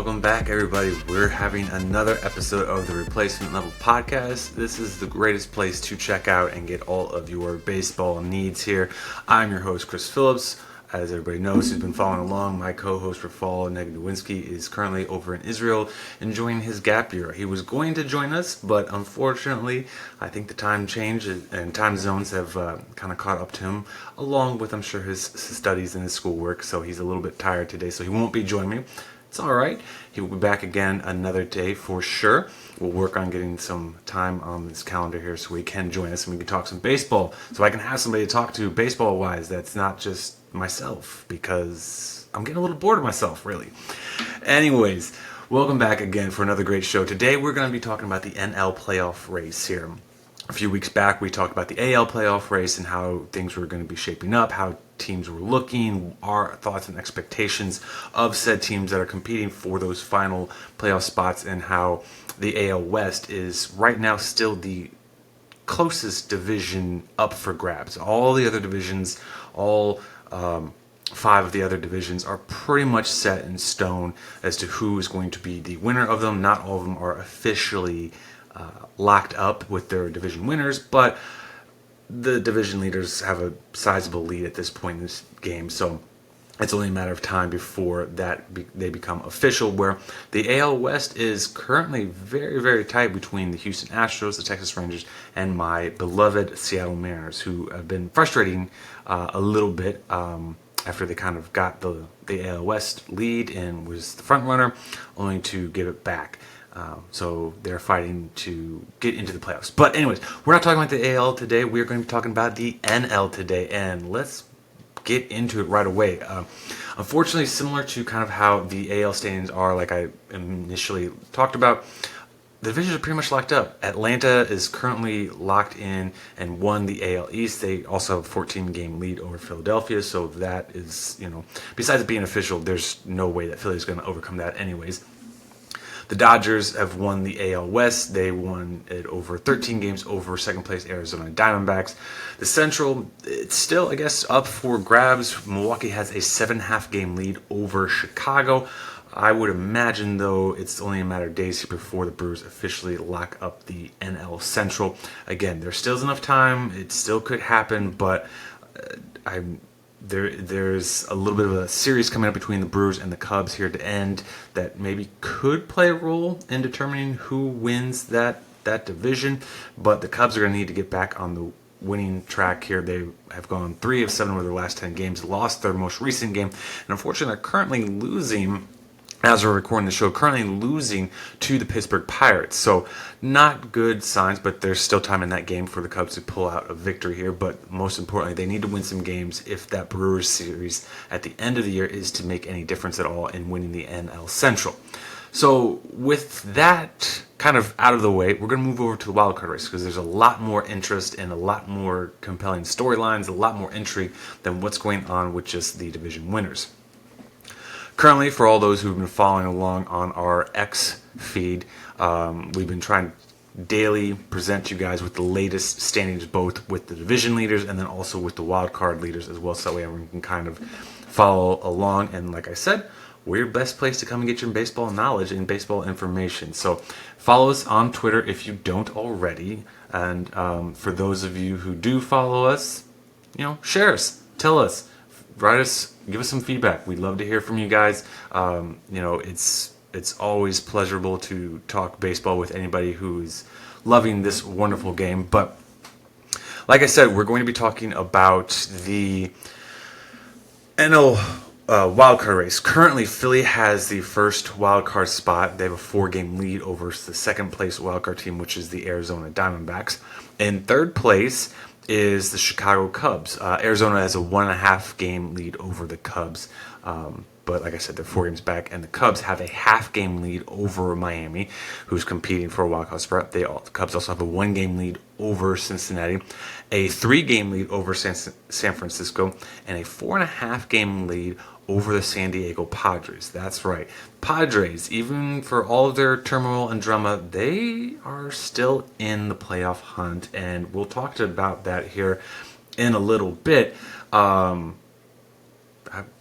welcome back, everybody. We're having another episode of the Replacement Level Podcast. This is the greatest place to check out and get all of your baseball needs here. I'm your host, Chris Phillips. As everybody knows who's been following along, my co-host for Fall, Neg Nowinski, is currently over in Israel enjoying his gap year. He was going to join us, but unfortunately, I think the time change and time zones have kind of caught up to him, along with, I'm sure, his studies and his schoolwork. So he's a little bit tired today, so he won't be joining me. It's all right. He will be back again another day for sure. We'll work on getting some time on this calendar here so he can join us and we can talk some baseball. So I can have somebody to talk to baseball-wise that's not just myself, because I'm getting a little bored of myself, really. Anyways, welcome back again for another great show. Today we're going to be talking about the NL playoff race here. A few weeks back we talked about the AL playoff race and how things were going to be shaping up, how teams were looking, our thoughts and expectations of said teams that are competing for those final playoff spots, and how the AL West is right now still the closest division up for grabs. All the other divisions, all five of the other divisions are pretty much set in stone as to who is going to be the winner of them. Not all of them are officially locked up with their division winners, but the division leaders have a sizable lead at this point in this game, so it's only a matter of time before they become official, where the AL West is currently very, very tight between the Houston Astros, the Texas Rangers, and my beloved Seattle Mariners, who have been frustrating a little bit after they kind of got the AL West lead and was the front runner, only to give it back. So they're fighting to get into the playoffs. But anyways, we're not talking about the AL today. We're going to be talking about the NL today, and let's get into it right away. Unfortunately, similar to kind of how the AL standings are, like I initially talked about, the divisions are pretty much locked up. Atlanta is currently locked in and won the AL East. They also have a 14-game lead over Philadelphia, so that is, besides it being official, there's no way that Philly is going to overcome that anyways. The Dodgers have won the AL West. They won it over 13 games over second place Arizona Diamondbacks. The Central, it's still, I guess, up for grabs. Milwaukee has a 7.5 game lead over Chicago. I would imagine, though, it's only a matter of days before the Brewers officially lock up the NL Central. Again, there still is enough time. It still could happen, but There's a little bit of a series coming up between the Brewers and the Cubs here to end that maybe could play a role in determining who wins that division. But the Cubs are going to need to get back on the winning track here. They have gone 3 of 7 over their last 10 games, lost their most recent game, and unfortunately they're currently losing, as we're recording the show, to the Pittsburgh Pirates. So not good signs, but there's still time in that game for the Cubs to pull out a victory here. But most importantly, they need to win some games if that Brewers series at the end of the year is to make any difference at all in winning the NL Central. So with that kind of out of the way, we're going to move over to the wild card race, because there's a lot more interest and a lot more compelling storylines, a lot more intrigue than what's going on with just the division winners. Currently, for all those who've been following along on our X feed, we've been trying to daily present you guys with the latest standings, both with the division leaders and then also with the wild card leaders as well, so that way everyone can kind of follow along. And like I said, we're your best place to come and get your baseball knowledge and baseball information. So follow us on Twitter if you don't already. And for those of you who do follow us, share us, tell us, write us, give us some feedback. We'd love to hear from you guys. It's always pleasurable to talk baseball with anybody who's loving this wonderful game. But like I said, we're going to be talking about the NL wildcard race. Currently, Philly has the first wildcard spot. They have a 4-game lead over the second place wildcard team, which is the Arizona Diamondbacks. In third place is the Chicago Cubs. Arizona has a 1.5 game lead over the Cubs. But like I said, they're 4 games back, and the Cubs have a half-game lead over Miami, who's competing for a wildcard spot. The Cubs also have a 1-game lead over Cincinnati, a 3-game lead over San Francisco, and a 4.5-game lead over the San Diego Padres. That's right. Padres, even for all of their turmoil and drama, they are still in the playoff hunt, and we'll talk about that here in a little bit.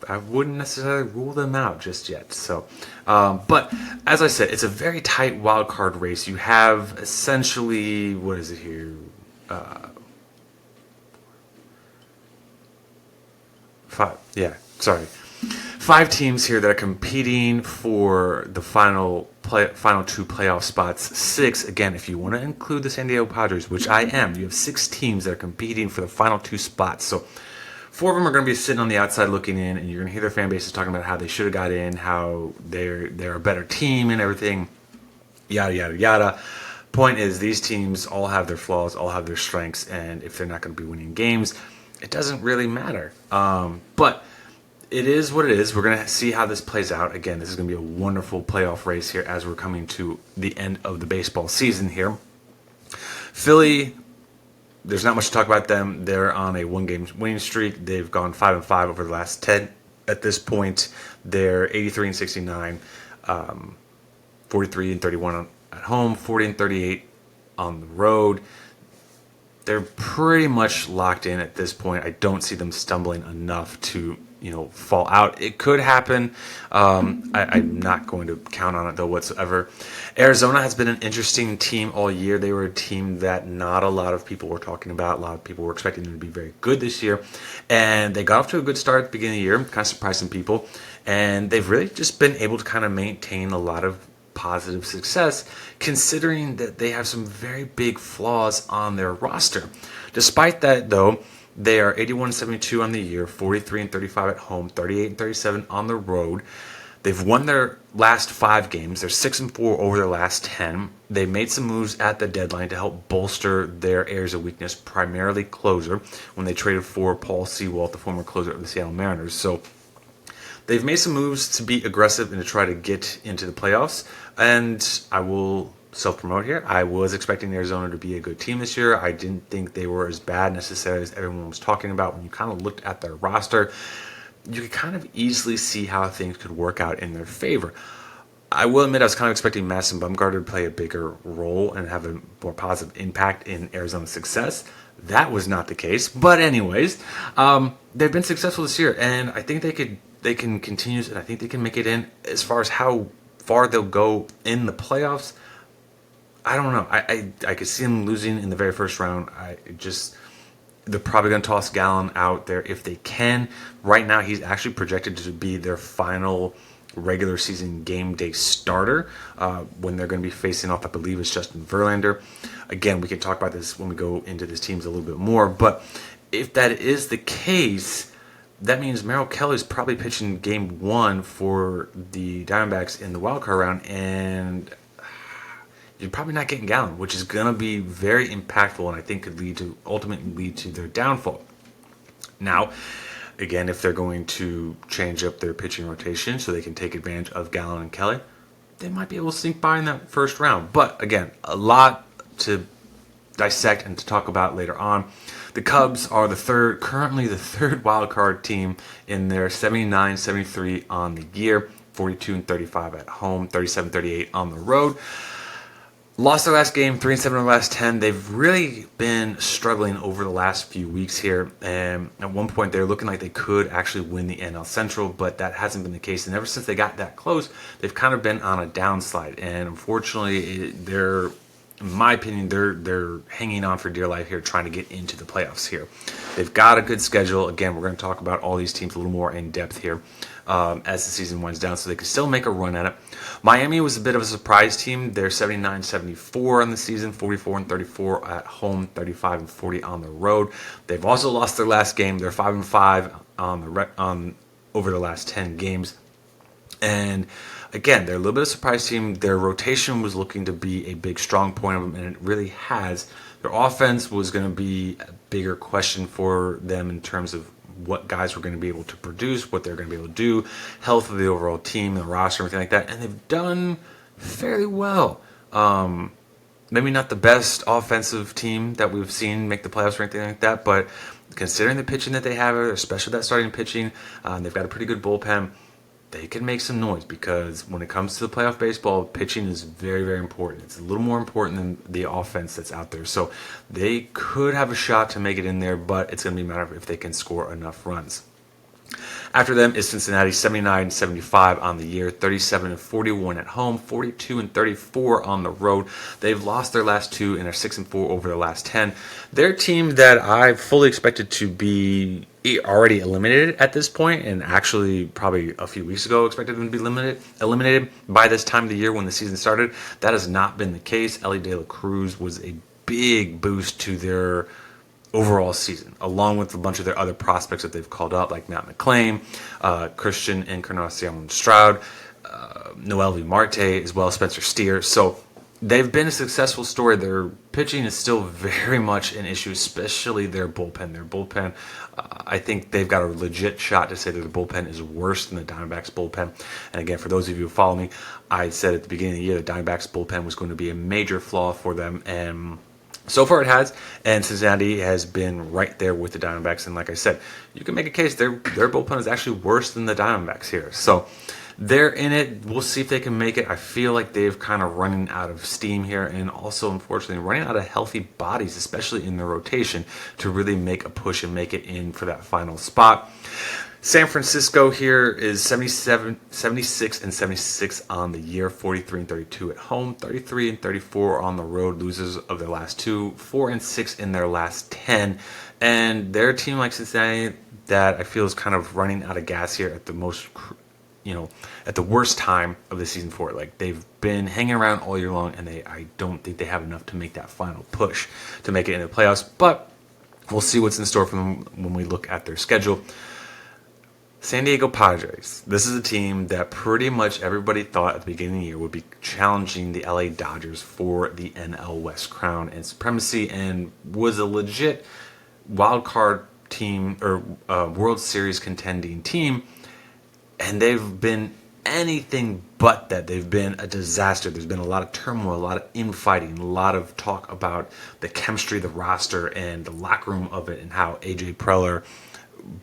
I wouldn't necessarily rule them out just yet. So, but as I said, it's a very tight wild card race. You have essentially, what is it here? Five. Yeah, sorry. Five teams here that are competing for the final two playoff spots. Six, again, if you want to include the San Diego Padres, which I am, you have six teams that are competing for the final two spots. So four of them are going to be sitting on the outside looking in, and you're going to hear their fan bases talking about how they should have got in, how they're a better team and everything, yada, yada, yada. Point is, these teams all have their flaws, all have their strengths, and if they're not going to be winning games, it doesn't really matter. But it is what it is. We're going to see how this plays out. Again, this is going to be a wonderful playoff race here as we're coming to the end of the baseball season here. Philly, there's not much to talk about them. They're on a one-game winning streak. They've gone 5-5 over the last 10. At this point, they're 83-69, 43-31 at home, 40-38 on the road. They're pretty much locked in at this point. I don't see them stumbling enough to, fall out. It could happen. I'm not going to count on it, though, whatsoever. Arizona has been an interesting team all year. They were a team that not a lot of people were talking about. A lot of people were expecting them to be very good this year. And they got off to a good start at the beginning of the year, kind of surprised some people. And they've really just been able to kind of maintain a lot of positive success, considering that they have some very big flaws on their roster. Despite that, though, they are 81-72 on the year, 43-35 at home, 38-37 on the road. They've won their last 5 games. They're 6-4 over their last 10. They made some moves at the deadline to help bolster their areas of weakness, primarily closer, when they traded for Paul Sewald, the former closer of the Seattle Mariners. So they've made some moves to be aggressive and to try to get into the playoffs. And I will self-promote here. I was expecting Arizona to be a good team this year. I didn't think they were as bad necessarily as everyone was talking about. When you kind of looked at their roster, you could kind of easily see how things could work out in their favor. I will admit I was kind of expecting Madison Bumgarner to play a bigger role and have a more positive impact in Arizona's success. That was not the case. But anyways, they've been successful this year, and I think they can continue, and I think they can make it in. As far as how far they'll go in the playoffs, I don't know. I could see them losing in the very first round. They're probably going to toss Gallen out there if they can. Right now, he's actually projected to be their final regular season game day starter when they're going to be facing off, I believe, is Justin Verlander. Again, we can talk about this when we go into these teams a little bit more. But if that is the case, that means Merrill Kelly's probably pitching game 1 for the Diamondbacks in the wild card round, and you're probably not getting Gallen, which is going to be very impactful and I think could ultimately lead to their downfall. Now, again, if they're going to change up their pitching rotation so they can take advantage of Gallen and Kelly, they might be able to sneak by in that first round. But again, a lot to dissect and to talk about later on. The Cubs are currently the third wild card team in their 79-73 on the year, 42-35 at home, 37-38 on the road. Lost their last game, 3-7 in the last 10. They've really been struggling over the last few weeks here. And at one point, they're looking like they could actually win the NL Central, but that hasn't been the case. And ever since they got that close, they've kind of been on a downslide. And unfortunately, in my opinion, they're hanging on for dear life here, trying to get into the playoffs here. They've got a good schedule. Again, we're going to talk about all these teams a little more in depth here as the season winds down, so they can still make a run at it. Miami was a bit of a surprise team. They're 79-74 on the season, 44-34 at home, 35-40 on the road. They've also lost their last game. They're 5-5 over the last 10 games. And again, they're a little bit of a surprise team. Their rotation was looking to be a big strong point of them, and it really has. Their offense was going to be a bigger question for them in terms of what guys were going to be able to produce, what they're going to be able to do, health of the overall team, the roster, everything like that. And they've done fairly well. Maybe not the best offensive team that we've seen make the playoffs or anything like that, but considering the pitching that they have, especially that starting pitching, they've got a pretty good bullpen. They can make some noise, because when it comes to the playoff baseball, pitching is very, very important. It's a little more important than the offense that's out there. So they could have a shot to make it in there, but it's going to be a matter of if they can score enough runs. After them is Cincinnati, 79-75 on the year, 37-41 at home, 42-34 on the road. They've lost their last two and are 6-4 over their last 10. They're a team that I fully expected to be already eliminated at this point, and actually probably a few weeks ago expected them to be eliminated by this time of the year when the season started. That has not been the case. Elly De La Cruz was a big boost to their overall season, along with a bunch of their other prospects that they've called up, like Matt McClain, Christian Encarnacion Stroud, Noel V. Marte, as well as Spencer Steer. So they've been a successful story. Their pitching is still very much an issue, especially their bullpen. Their bullpen, I think they've got a legit shot to say that the bullpen is worse than the Diamondbacks bullpen. And again, for those of you who follow me, I said at the beginning of the year the Diamondbacks bullpen was going to be a major flaw for them, and so far it has, and Cincinnati has been right there with the Diamondbacks. And like I said, you can make a case their bullpen is actually worse than the Diamondbacks here. So they're in it. We'll see if they can make it. I feel like they've kind of running out of steam here, and also, unfortunately, running out of healthy bodies, especially in the rotation, to really make a push and make it in for that final spot. San Francisco here is 76-76 on the year, 43-32 at home, 33-34 on the road. Losers of their last two, 4-6 in their last 10, and they're a team like Cincinnati that I feel is kind of running out of gas here at the most, at the worst time of the season for it. Like, they've been hanging around all year long, and I don't think they have enough to make that final push to make it into the playoffs. But we'll see what's in store for them when we look at their schedule. San Diego Padres. This is a team that pretty much everybody thought at the beginning of the year would be challenging the LA Dodgers for the NL West crown and supremacy, and was a legit wild card team or World Series contending team. And they've been anything but that. They've been a disaster. There's been a lot of turmoil, a lot of infighting, a lot of talk about the chemistry of the roster and the locker room of it, and how AJ Preller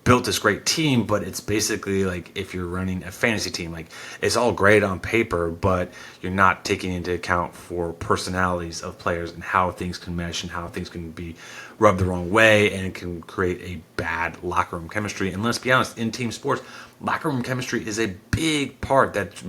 built this great team. But it's basically like if you're running a fantasy team, like, it's all great on paper, but you're not taking into account for personalities of players and how things can mesh and how things can be rubbed the wrong way, and it can create a bad locker room chemistry. And let's be honest, in team sports, locker room chemistry is a big part that's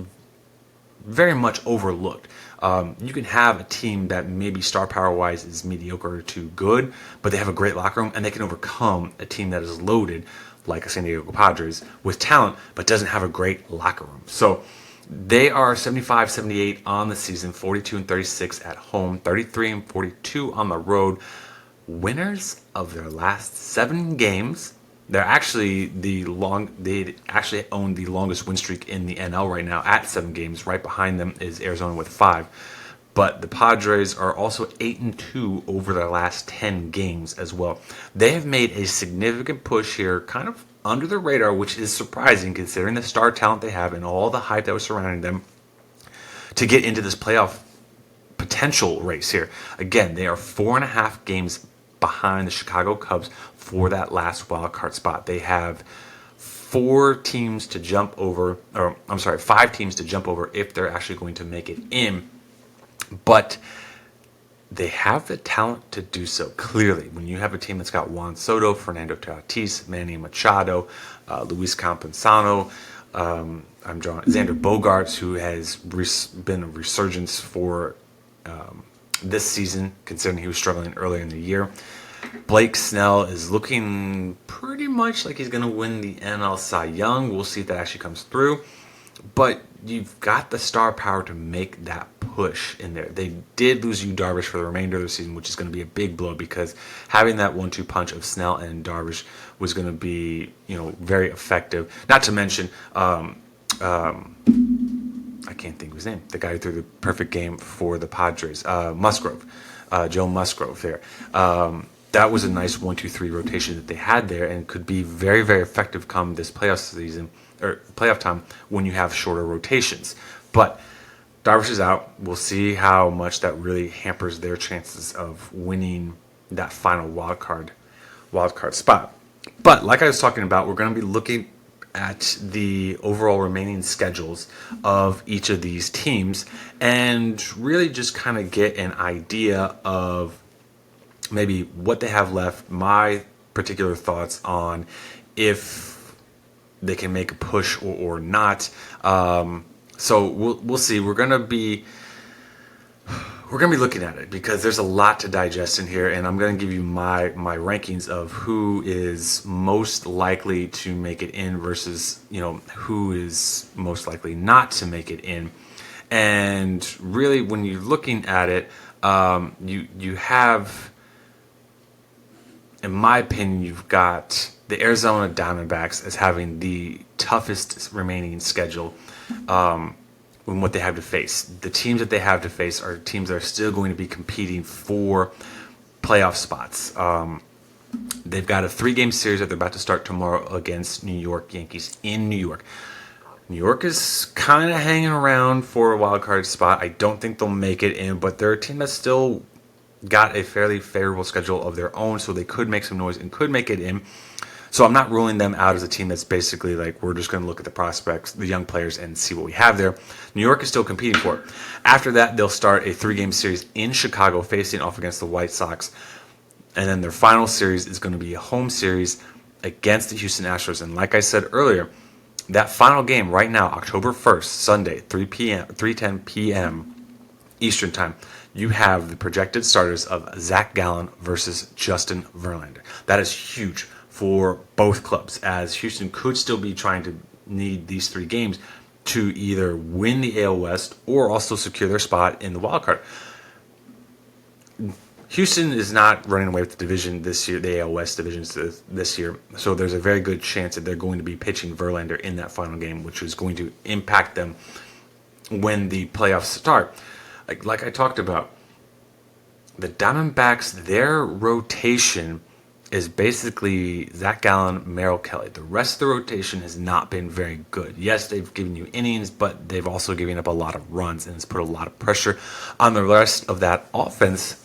very much overlooked. You can have a team that maybe star power wise is mediocre to good, but they have a great locker room, and they can overcome a team that is loaded like a San Diego Padres with talent but doesn't have a great locker room. So they are 75-78 on the season, 42-36 at home, 33-42 on the road. Winners of their last 7 games. They actually own the longest win streak in the NL right now at 7 games. Right behind them is Arizona with 5. But the Padres are also 8-2 over their last 10 games as well. They have made a significant push here, kind of under the radar, which is surprising considering the star talent they have and all the hype that was surrounding them, to get into this playoff potential race here. Again, they are 4.5 games behind the Chicago Cubs for that last wild card spot. They have 5 teams to jump over if they're actually going to make it in. But they have the talent to do so, clearly. When you have a team that's got Juan Soto, Fernando Tatis, Manny Machado, Luis Campusano, Xander Bogaerts, who has been a resurgence for this season, considering he was struggling earlier in the year. Blake Snell is looking pretty much like he's going to win the NL Cy Young. We'll see if that actually comes through. But you've got the star power to make that push in there. They did lose Yu Darvish for the remainder of the season, which is going to be a big blow, because having that 1-2 punch of Snell and Darvish was going to be, very effective. Not to mention, I can't think of his name. The guy who threw the perfect game for the Padres, Musgrove, Joe Musgrove there. That was a nice 1-2-3 rotation that they had there, and could be very, very effective come this playoff season or playoff time when you have shorter rotations. But Darvish is out. We'll see how much that really hampers their chances of winning that final wild card spot. But like I was talking about, we're going to be looking at the overall remaining schedules of each of these teams and really just kind of get an idea of maybe what they have left, my particular thoughts on if they can make a push or not. So we'll see. We're gonna be looking at it because there's a lot to digest in here, and I'm gonna give you my rankings of who is most likely to make it in versus who is most likely not to make it in. And really, when you're looking at it, you have, in my opinion, you've got the Arizona Diamondbacks as having the toughest remaining schedule in what they have to face. The teams that they have to face are teams that are still going to be competing for playoff spots. They've got a 3-game series that they're about to start tomorrow against New York Yankees in New York. New York is kind of hanging around for a wild card spot. I don't think they'll make it in, but they're a team that's still got a fairly favorable schedule of their own, so they could make some noise and could make it in. So I'm not ruling them out as a team that's basically like, we're just going to look at the prospects, the young players, and see what we have there. New York is still competing for it. After that, they'll start a 3-game series in Chicago, facing off against the White Sox. And then their final series is going to be a home series against the Houston Astros. And like I said earlier, that final game right now, October 1st, Sunday, 3:10 p.m. Eastern Time, you have the projected starters of Zach Gallen versus Justin Verlander. That is huge for both clubs, as Houston could still be trying to need these 3 games to either win the AL West or also secure their spot in the wild card. Houston is not running away with the division this year, the AL West divisions this year, so there's a very good chance that they're going to be pitching Verlander in that final game, which is going to impact them when the playoffs start. Like I talked about, the Diamondbacks, their rotation is basically Zach Gallen, Merrill Kelly. The rest of the rotation has not been very good. Yes, they've given you innings, but they've also given up a lot of runs, and it's put a lot of pressure on the rest of that offense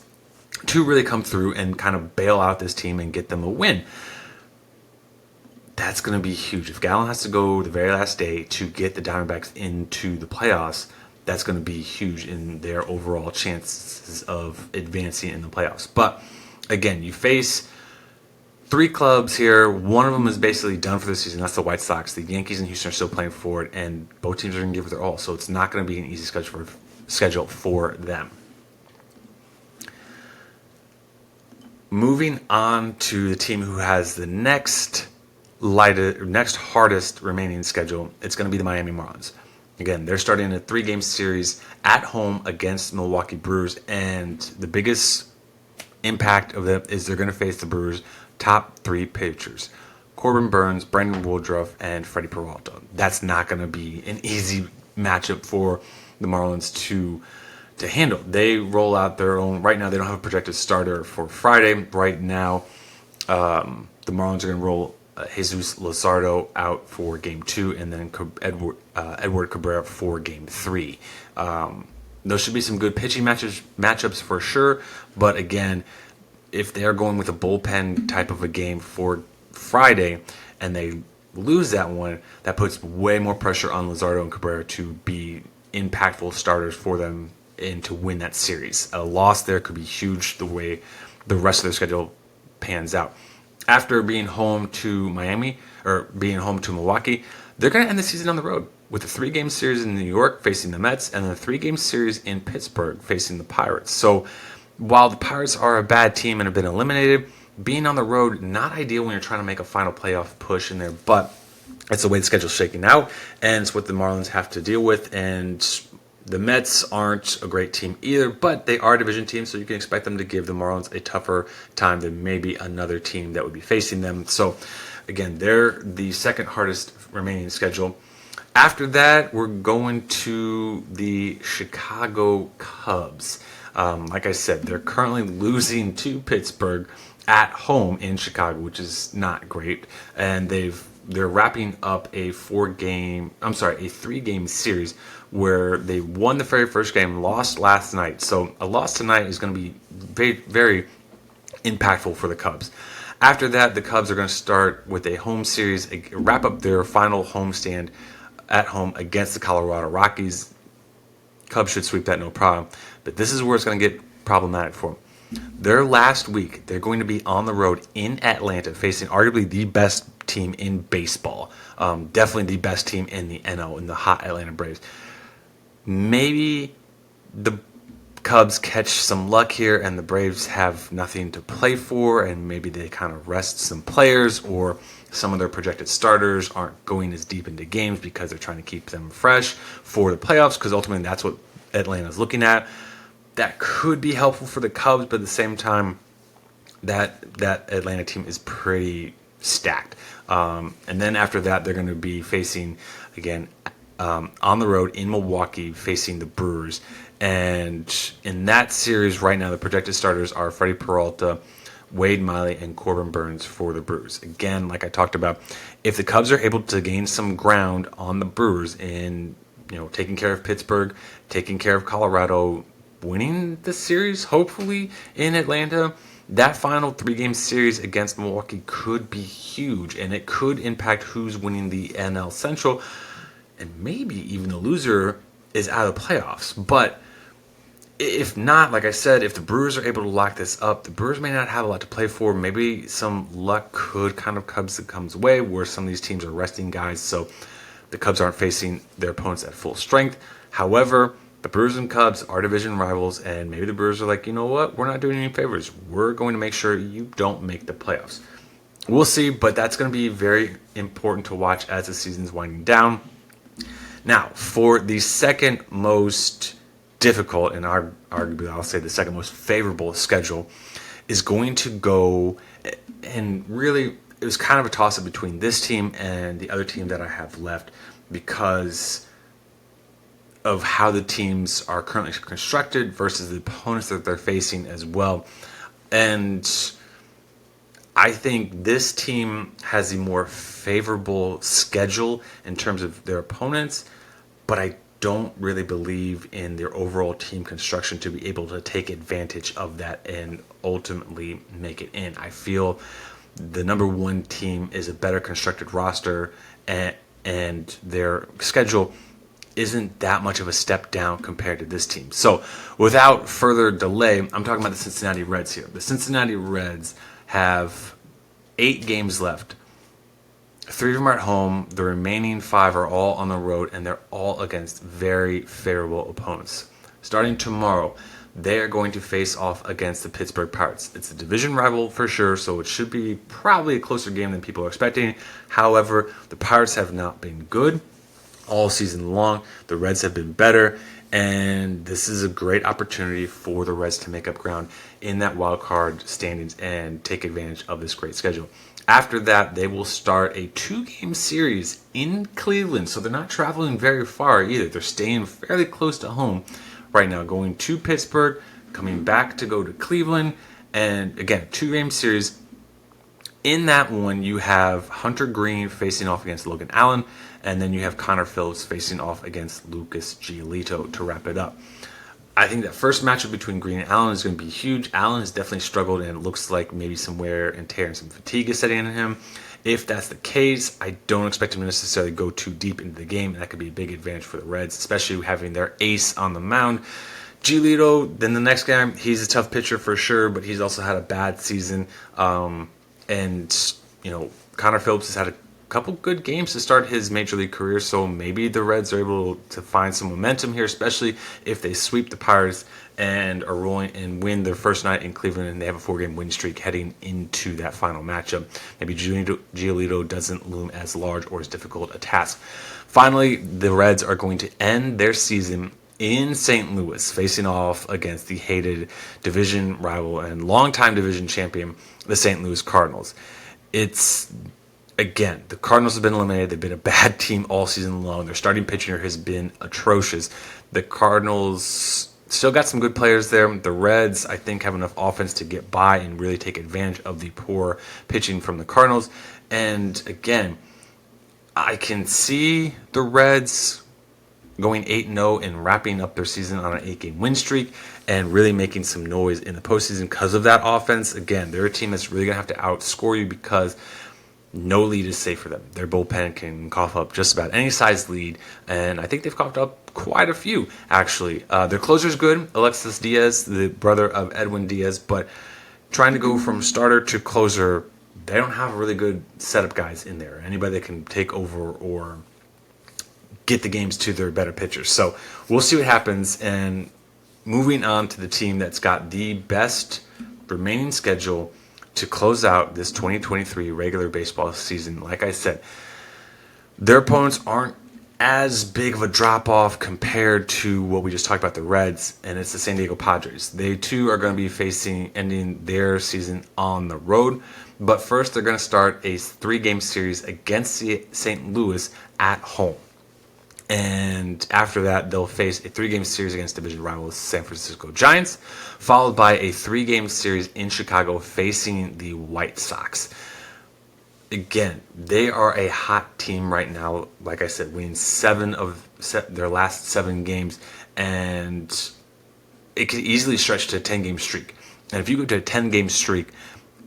to really come through and kind of bail out this team and get them a win. That's going to be huge. If Gallen has to go the very last day to get the Diamondbacks into the playoffs, that's going to be huge in their overall chances of advancing in the playoffs. But again, you face 3 clubs here. One of them is basically done for the season. That's the White Sox. The Yankees and Houston are still playing for it, and both teams are going to give it their all. So it's not going to be an easy schedule for them. Moving on to the team who has the next hardest remaining schedule, it's going to be the Miami Marlins. Again, they're starting a 3-game series at home against Milwaukee Brewers, and the biggest impact of that is they're going to face the Brewers' top 3 pitchers: Corbin Burnes, Brandon Woodruff, and Freddie Peralta. That's not going to be an easy matchup for the Marlins to handle. They roll out their own. Right now, they don't have a projected starter for Friday. Right now, the Marlins are going to roll Jesus Luzardo out for Game 2, and then Edward Cabrera for Game 3. Those should be some good pitching matchups for sure. But again, if they are going with a bullpen type of a game for Friday and they lose that one, that puts way more pressure on Luzardo and Cabrera to be impactful starters for them and to win that series. A loss there could be huge the way the rest of their schedule pans out. After being home to Miami, or being home to Milwaukee, they're going to end the season on the road with a 3-game series in New York facing the Mets and a 3-game series in Pittsburgh facing the Pirates. So while the Pirates are a bad team and have been eliminated, being on the road, not ideal when you're trying to make a final playoff push in there, but it's the way the schedule's shaking out, and it's what the Marlins have to deal with. And the Mets aren't a great team either, but they are a division team, so you can expect them to give the Marlins a tougher time than maybe another team that would be facing them. So, again, they're the second hardest remaining schedule. After that, we're going to the Chicago Cubs. Like I said, they're currently losing to Pittsburgh at home in Chicago, which is not great. And they're wrapping up a 3-game series where they won the very first game, lost last night. So a loss tonight is going to be very, very impactful for the Cubs. After that, the Cubs are going to start with a home series, wrap up their final homestand at home against the Colorado Rockies. Cubs should sweep that no problem. But this is where it's going to get problematic for them. Their last week, they're going to be on the road in Atlanta, facing arguably the best team in baseball. Definitely the best team in the NL, in the hot Atlanta Braves. Maybe the Cubs catch some luck here and the Braves have nothing to play for, and maybe they kind of rest some players, or some of their projected starters aren't going as deep into games because they're trying to keep them fresh for the playoffs, because ultimately that's what Atlanta's looking at. That could be helpful for the Cubs, but at the same time, that Atlanta team is pretty stacked. And then after that, they're going to be facing, again, on the road in Milwaukee, facing the Brewers. And in that series right now, the projected starters are Freddie Peralta, Wade Miley, and Corbin Burns for the Brewers. Again, like I talked about, if the Cubs are able to gain some ground on the Brewers in, taking care of Pittsburgh, taking care of Colorado, winning the series, hopefully, in Atlanta, that final 3-game series against Milwaukee could be huge, and it could impact who's winning the NL Central, and maybe even the loser is out of the playoffs. But if not, like I said, if the Brewers are able to lock this up, the Brewers may not have a lot to play for. Maybe some luck could kind of comes away, where some of these teams are resting guys, so the Cubs aren't facing their opponents at full strength. However, the Brewers and Cubs are division rivals, and maybe the Brewers are like, you know what, we're not doing any favors. We're going to make sure you don't make the playoffs. We'll see, but that's going to be very important to watch as the season's winding down. Now, for the second most difficult, and arguably I'll say the second most favorable schedule, is going to go, and really it was kind of a toss-up between this team and the other team that I have left, because of how the teams are currently constructed versus the opponents that they're facing as well. And I think this team has a more favorable schedule in terms of their opponents, but I don't really believe in their overall team construction to be able to take advantage of that and ultimately make it in. I feel the number one team is a better constructed roster, and their schedule isn't that much of a step down compared to this team. So without further delay, I'm talking about the Cincinnati Reds here. The Cincinnati Reds have 8 games left. 3 of them are at home. The remaining 5 are all on the road, and they're all against very favorable opponents. Starting tomorrow, they are going to face off against the Pittsburgh Pirates. It's a division rival for sure, so it should be probably a closer game than people are expecting. However, the Pirates have not been good all season long. The Reds have been better, and this is a great opportunity for the Reds to make up ground in that wild card standings and take advantage of this great schedule. After that, they will start a 2-game series in Cleveland, so they're not traveling very far either. They're staying fairly close to home right now, going to Pittsburgh, coming back to go to Cleveland, and again, 2-game series. In that one, you have Hunter Green facing off against Logan Allen, and then you have Connor Phillips facing off against Lucas Giolito to wrap it up. I think that first matchup between Green and Allen is going to be huge. Allen has definitely struggled, and it looks like maybe some wear and tear and some fatigue is setting in him. If that's the case, I don't expect him to necessarily go too deep into the game, and that could be a big advantage for the Reds, especially having their ace on the mound. Giolito, then the next guy, he's a tough pitcher for sure, but he's also had a bad season. And, Connor Phillips has had a couple good games to start his major league career, so maybe the Reds are able to find some momentum here, especially if they sweep the Pirates and are rolling and win their first night in Cleveland, and they have a 4-game win streak heading into that final matchup. Maybe Giolito doesn't loom as large or as difficult a task. Finally, the Reds are going to end their season in St. Louis, facing off against the hated division rival and longtime division champion, the St. Louis Cardinals. Again, the Cardinals have been eliminated. They've been a bad team all season long. Their starting pitcher has been atrocious. The Cardinals still got some good players there. The Reds, I think, have enough offense to get by and really take advantage of the poor pitching from the Cardinals. And again, I can see the Reds going 8-0 and wrapping up their season on an 8-game win streak and really making some noise in the postseason because of that offense. Again, they're a team that's really going to have to outscore you because no lead is safe for them. Their bullpen can cough up just about any size lead, and I think they've coughed up quite a few, actually. Their closer's good, Alexis Diaz, the brother of Edwin Diaz, but trying to go from starter to closer they don't have really good setup guys in there. Anybody that can take over or get the games to their better pitchers. So we'll see what happens. And moving on to the team that's got the best remaining schedule to close out this 2023 regular baseball season. Like I said, their opponents aren't as big of a drop-off compared to what we just talked about, the Reds, and it's the San Diego Padres. They too are going to be ending their season on the road. But first, they're going to start a 3-game series against St. Louis at home. And after that, they'll face a 3-game series against division rivals San Francisco Giants, followed by a 3-game series in Chicago facing the White Sox. Again, they are a hot team right now. Like I said, winning 7 of their last 7 games, and it could easily stretch to a 10-game streak. And if you go to a 10-game streak,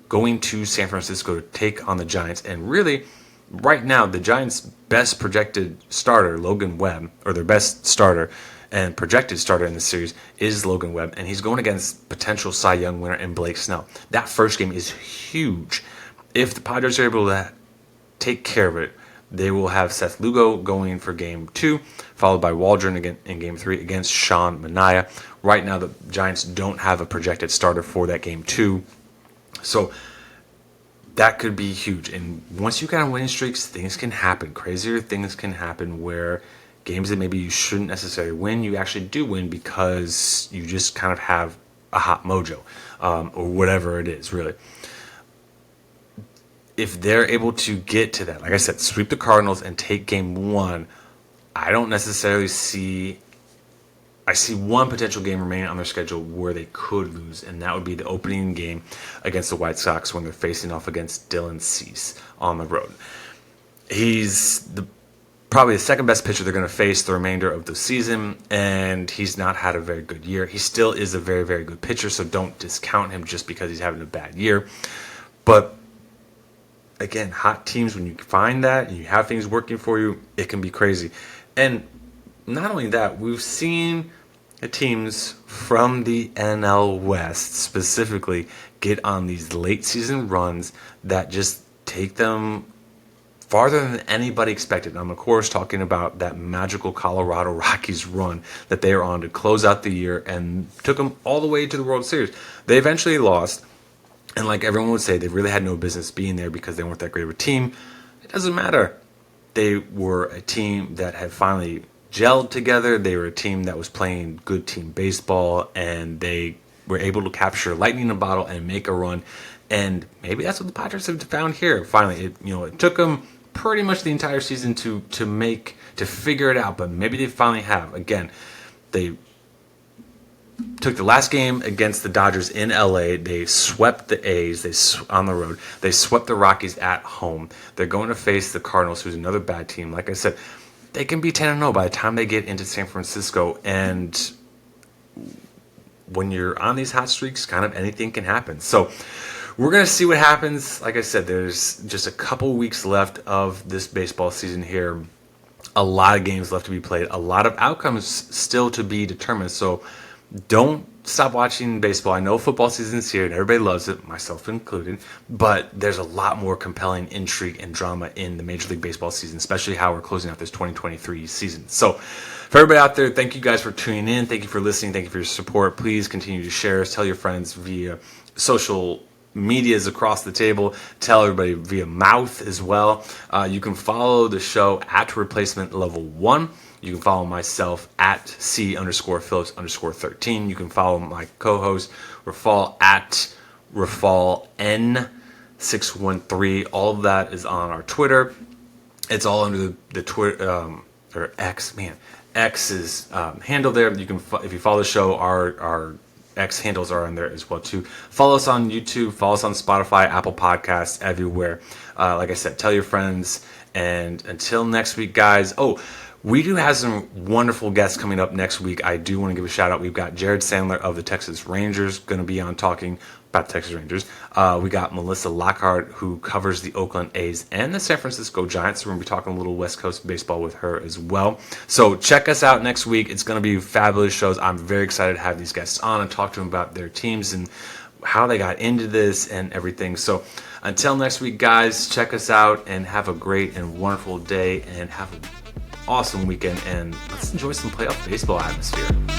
going to San Francisco to take on the Giants, and really, right now, the Giants' best projected starter, Logan Webb, or their best starter and projected starter in the series is Logan Webb, and he's going against potential Cy Young winner in Blake Snell. That first game is huge. If the Padres are able to take care of it, they will have Seth Lugo going for Game 2, followed by Waldron again in Game 3 against Sean Manaea. Right now, the Giants don't have a projected starter for that Game 2, so that could be huge. And once you get on winning streaks, things can happen. Crazier things can happen where games that maybe you shouldn't necessarily win, you actually do win because you just kind of have a hot mojo, or whatever it is, really. If they're able to get to that, like I said, sweep the Cardinals and take Game 1, I don't necessarily see... I see one potential game remaining on their schedule where they could lose, and that would be the opening game against the White Sox when they're facing off against Dylan Cease on the road. He's probably the second best pitcher they're going to face the remainder of the season, and he's not had a very good year. He still is a very, very good pitcher, so don't discount him just because he's having a bad year. But again, hot teams, when you find that and you have things working for you, it can be crazy. And not only that, we've seen teams from the NL West specifically get on these late season runs that just take them farther than anybody expected. And I'm, of course, talking about that magical Colorado Rockies run that they are on to close out the year and took them all the way to the World Series. They eventually lost, and like everyone would say, they really had no business being there because they weren't that great of a team. It doesn't matter. They were a team that had finally gelled together. They were a team that was playing good team baseball, and they were able to capture lightning in a bottle and make a run. And maybe that's what the Padres have found here. Finally, it took them pretty much the entire season to figure it out, but maybe they finally have. Again, they took the last game against the Dodgers in LA. They swept the A's on the road. They swept the Rockies at home. They're going to face the Cardinals, who's another bad team. Like I said, they can be 10-0 by the time they get into San Francisco. And when you're on these hot streaks, kind of anything can happen. So we're going to see what happens. Like I said, there's just a couple weeks left of this baseball season here. A lot of games left to be played. A lot of outcomes still to be determined. So don't stop watching baseball. I know football season's here and everybody loves it, myself included, but there's a lot more compelling intrigue and drama in the Major League Baseball season, especially how we're closing out this 2023 season. So for everybody out there, thank you guys for tuning in. Thank you for listening. Thank you for your support. Please continue to share us. Tell your friends via social medias across the table. Tell everybody via mouth as well. You can follow the show at Replacement Level 1. You can follow myself at C_Phillips_13. You can follow my co-host Rafal at RafalN613. All of that is on our Twitter. It's all under the Twitter or X. Man, X's handle there. You can, if you follow the show, our X handles are on there as well too. Follow us on YouTube. Follow us on Spotify, Apple Podcasts, everywhere. Like I said, tell your friends. And until next week, guys. We do have some wonderful guests coming up next week. I do want to give a shout out. We've got Jared Sandler of the Texas Rangers going to be on talking about the Texas Rangers. We got Melissa Lockhart, who covers the Oakland A's and the San Francisco Giants. So we're going to be talking a little West Coast baseball with her as well. So check us out next week. It's going to be fabulous shows. I'm very excited to have these guests on and talk to them about their teams and how they got into this and everything. So Until next week, guys, check us out and have a great and wonderful day and have an awesome weekend. And let's enjoy some playoff baseball atmosphere.